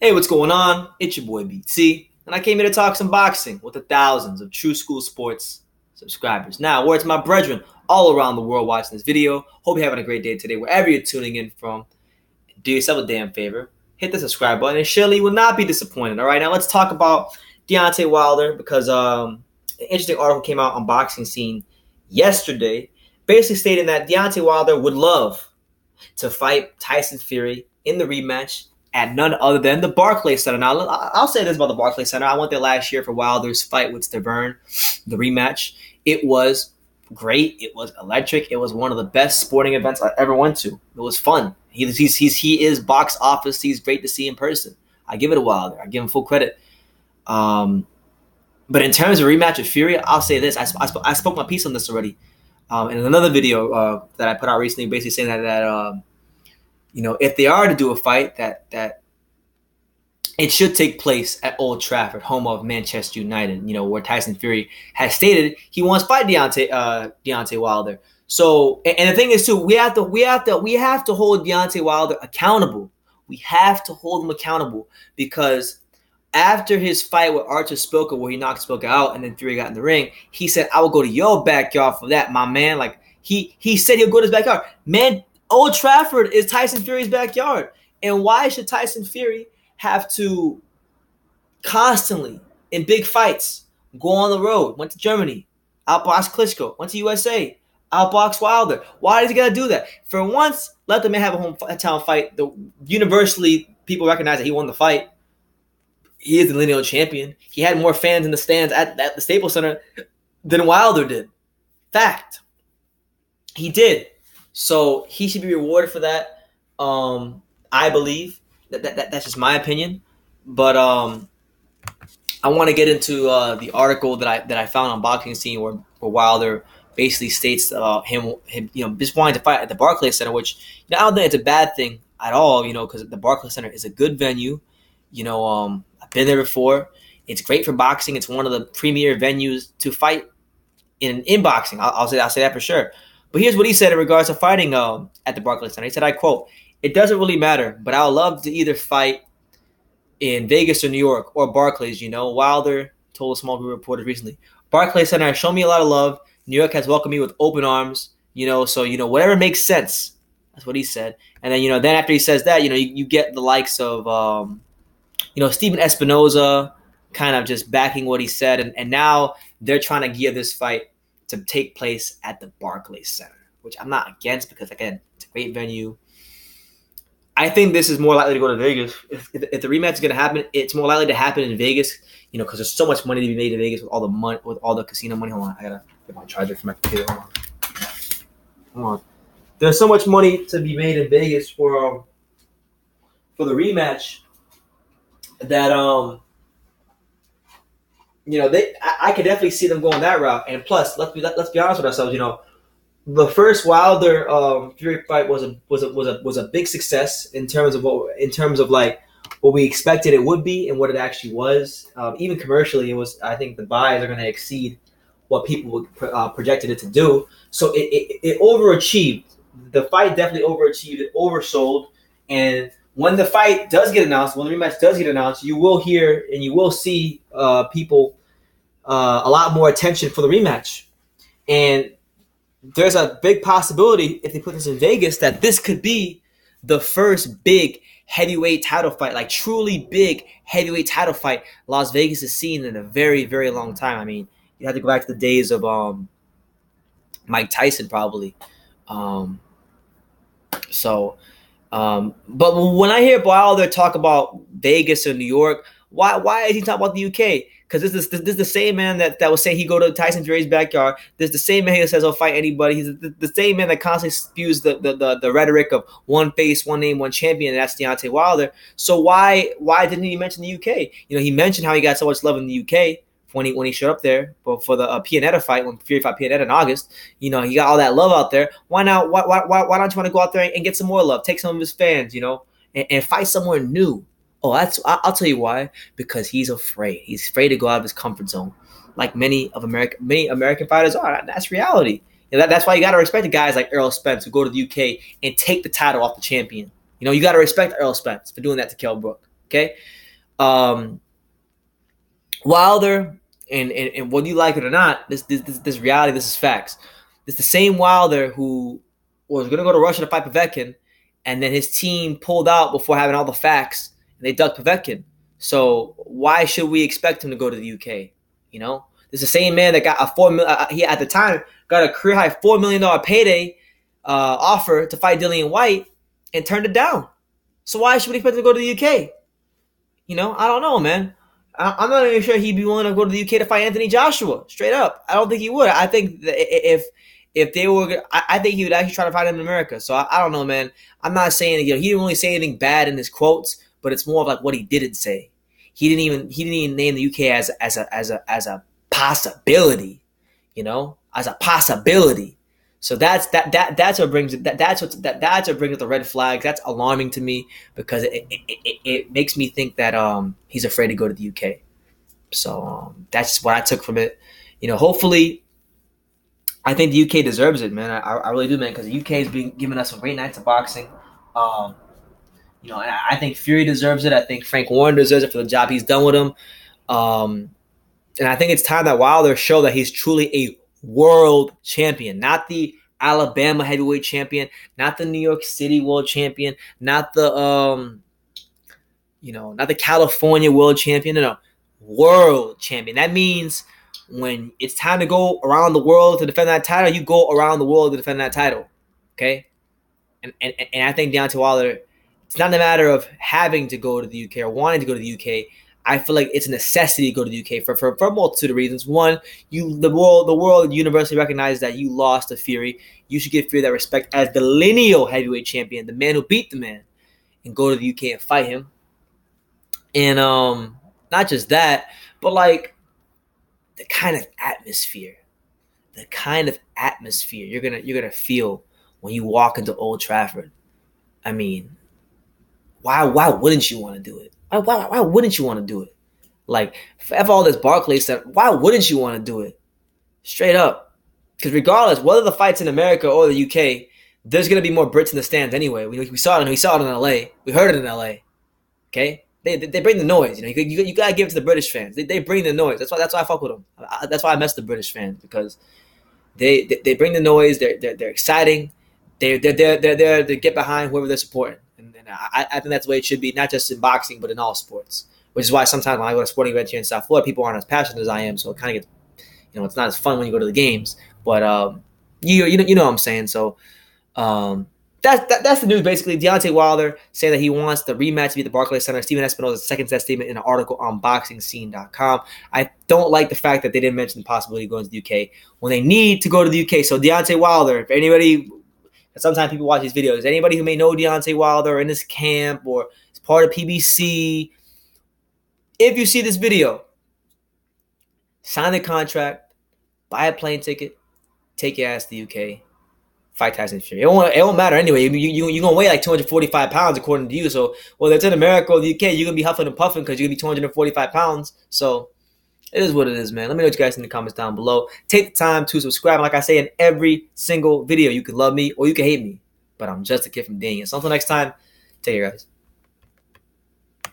Hey, what's going on? It's your boy BT, and I came here to talk some boxing with the thousands of True School Sports subscribers. Now, words to my brethren all around the world watching this video. Hope you're having a great day today, wherever you're tuning in from. Do yourself a damn favor. Hit the subscribe button, and surely you will not be disappointed. All right, now let's talk about Deontay Wilder, because an interesting article came out on Boxing Scene yesterday, basically stating that Deontay Wilder would love to fight Tyson Fury in the rematch at none other than the Barclays Center. Now, I'll say this about the Barclays Center. I went there last year for Wilder's fight with Stavern, the rematch. It was great. It was electric. It was one of the best sporting events I ever went to. It was fun. He is box office. He's great to see in person. I give it to Wilder. I give him full credit. But in terms of rematch with Fury, I'll say this. I spoke my piece on this already in another video that I put out recently, basically saying that if they are to do a fight, that it should take place at Old Trafford, home of Manchester United, where Tyson Fury has stated he wants to fight Deontay Wilder. So, and the thing is too, we have to hold Deontay Wilder accountable. We have to hold him accountable, because after his fight with Artur Spilka, where he knocked Spilka out and then Fury got in the ring, he said, "I will go to your backyard for that, my man." Like he said he'll go to his backyard. Man, Old Trafford is Tyson Fury's backyard. And why should Tyson Fury have to constantly, in big fights, go on the road? Went to Germany, outbox Klitschko. Went to USA, outbox Wilder. Why does he got to do that? For once, let the man have a hometown fight. Universally, people recognize that he won the fight. He is the lineal champion. He had more fans in the stands at the Staples Center than Wilder did. Fact. He did. So he should be rewarded for that. I believe that's just my opinion. But I want to get into the article that I found on Boxing Scene where Wilder basically states him just wanting to fight at the Barclays Center, which I don't think it's a bad thing at all. Because the Barclays Center is a good venue. I've been there before. It's great for boxing. It's one of the premier venues to fight in boxing. I'll say that for sure. But here's what he said in regards to fighting at the Barclays Center. He said, I quote, "It doesn't really matter, but I would love to either fight in Vegas or New York or Barclays." Wilder told a small group of reporters recently, "Barclays Center has shown me a lot of love. New York has welcomed me with open arms. So whatever makes sense." That's what he said. And then, then after he says that, you get the likes of, Stephen Espinoza kind of just backing what he said. And now they're trying to gear this fight to take place at the Barclays Center, which I'm not against, because, again, it's a great venue. I think this is more likely to go to Vegas. If the rematch is going to happen, it's more likely to happen in Vegas, because there's so much money to be made in Vegas with all the money, with all the casino money. Hold on, I gotta get my charger for my computer. Hold on. There's so much money to be made in Vegas for the rematch that I could definitely see them going that route. And plus, let's be honest with ourselves. The first Wilder Fury fight was a big success in terms of what we expected it would be and what it actually was. Even commercially, it was. I think the buys are going to exceed what people projected it to do. So it overachieved. The fight definitely overachieved. It oversold. And when the fight does get announced, when the rematch does get announced, you will hear and you will see people a lot more attention for the rematch. And there's a big possibility, if they put this in Vegas, that this could be the first big heavyweight title fight, like truly big heavyweight title fight Las Vegas has seen in a very, very long time. I mean, you have to go back to the days of Mike Tyson, probably. But when I hear Wilder talk about Vegas or New York, why is he talking about the UK? Because this is the same man that was saying he go to Tyson Fury's backyard. This is the same man who says he'll fight anybody. He's the same man that constantly spews the rhetoric of one face, one name, one champion, and that's Deontay Wilder. So why didn't he mention the UK? He mentioned how he got so much love in the UK when he showed up there for the Pianetta fight, when Fury fought Pianetta in August. He got all that love out there. Why not? Why don't you want to go out there and get some more love? Take some of his fans, and fight somewhere new. Oh, I'll tell you why. Because he's afraid. He's afraid to go out of his comfort zone, like many American fighters are. That's reality. That's why you got to respect the guys like Errol Spence who go to the UK and take the title off the champion. You got to respect Errol Spence for doing that to Kell Brook. Okay. Wilder, and whether you like it or not, this reality, this is facts. It's the same Wilder who was going to go to Russia to fight Povetkin, and then his team pulled out before having all the facts, and they ducked Povetkin. So why should we expect him to go to the UK? You know, it's the same man that got a he at the time got a career high $4 million payday offer to fight Dillian White and turned it down. So why should we expect him to go to the UK? You know, I don't know, man. I'm not even sure he'd be willing to go to the UK to fight Anthony Joshua. Straight up, I don't think he would. I think that if they were, I think he would actually try to fight him in America. So I don't know, man. I'm not saying, you know, he didn't really say anything bad in his quotes, but it's more of like what he didn't say. He didn't even name the UK as a possibility, you know, as a possibility. So that's what brings it. That's what brings the red flags. That's alarming to me because it makes me think that he's afraid to go to the UK. So that's what I took from it. You know, hopefully, I think the UK deserves it, man. I really do, man, because the UK has been giving us some great nights of boxing. You know, and I think Fury deserves it. I think Frank Warren deserves it for the job he's done with him. And I think it's time that Wilder show that he's truly a world champion, not the Alabama heavyweight champion, not the New York City world champion, not the not the California world champion, no, world champion. That means when it's time to go around the world to defend that title, you go around the world to defend that title. Okay? And I think Deontay Wilder, it's not a matter of having to go to the UK or wanting to go to the UK. I feel like it's a necessity to go to the UK for a multitude of reasons. One, the world universally recognizes that you lost to Fury. You should give Fury that respect as the lineal heavyweight champion, the man who beat the man, and go to the UK and fight him. And not just that, but like the kind of atmosphere you're gonna feel when you walk into Old Trafford. I mean, why wouldn't you want to do it? Why wouldn't you want to do it? Like, for all this Barclays stuff, why wouldn't you want to do it? Straight up. Because regardless, whether the fight's in America or the UK, there's going to be more Brits in the stands anyway. We saw it in LA. We heard it in LA. Okay? They bring the noise. You know, you got to give it to the British fans. They bring the noise. That's why I fuck with them. That's why I mess with the British fans, because they bring the noise. They're exciting. They're there to get behind whoever they're supporting. And I think that's the way it should be, not just in boxing, but in all sports. Which is why sometimes when I go to sporting events here in South Florida, people aren't as passionate as I am, so it kind of gets, it's not as fun when you go to the games. But you know what I'm saying. So that's the news basically. Deontay Wilder saying that he wants the rematch to be at the Barclays Center. Steven Espinosa's second set statement in an article on BoxingScene.com. I don't like the fact that they didn't mention the possibility of going to the UK when they need to go to the UK. So Deontay Wilder, if anybody. Sometimes people watch these videos. Anybody who may know Deontay Wilder or in his camp or is part of PBC, if you see this video, sign the contract, buy a plane ticket, take your ass to the UK, fight Tyson Fury. It won't matter anyway. You're going to weigh like 245 pounds according to you. So whether it's in America or the UK, you're going to be huffing and puffing because you're going to be 245 pounds. So it is what it is, man. Let me know what you guys think in the comments down below. Take the time to subscribe. Like I say in every single video, you can love me or you can hate me, but I'm just a kid from Daniel. So until next time, take care, guys.